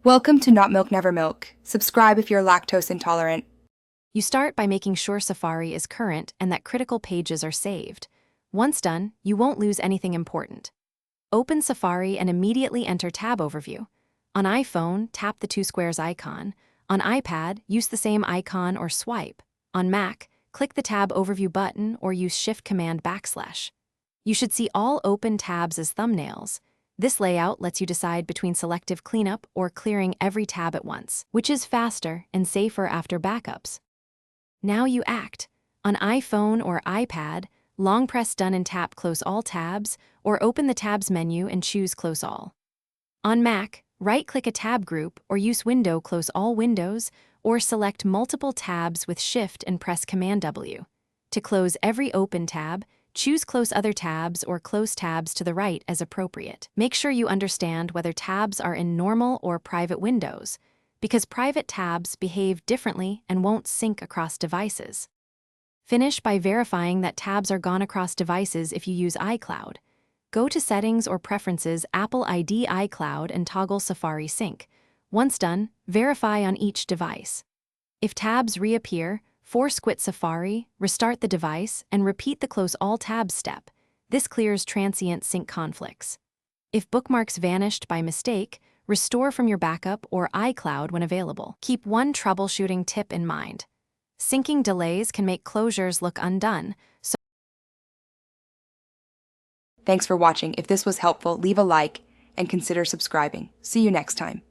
Welcome to Not Milk Never Milk. Subscribe if you're lactose intolerant. You start by making sure Safari is current and that critical pages are saved. Once done, you won't lose anything important. Open Safari and immediately enter Tab Overview. On iPhone, tap the two squares icon. On iPad, use the same icon or swipe. On Mac, click the Tab Overview button or use Shift-Command-. You should see all open tabs as thumbnails. This layout lets you decide between selective cleanup or clearing every tab at once, which is faster and safer after backups. Now you act. On iPhone or iPad, long press Done and tap Close All Tabs, or open the Tabs menu and choose Close All. On Mac, right-click a tab group or use Window Close All Windows, or select multiple tabs with Shift and press Command-W. To close every open tab, choose Close Other Tabs or Close Tabs to the right as appropriate. Make sure you understand whether tabs are in normal or private windows, because private tabs behave differently and won't sync across devices. Finish by verifying that tabs are gone across devices if you use iCloud. Go to Settings or Preferences, Apple ID iCloud, and toggle Safari Sync. Once done, verify on each device. If tabs reappear, force quit Safari, restart the device, and repeat the Close All Tabs step. This clears transient sync conflicts. If bookmarks vanished by mistake, restore from your backup or iCloud when available. Keep one troubleshooting tip in mind. Syncing delays can make closures look undone, so Thanks for watching. If this was helpful, leave a like and consider subscribing. See you next time.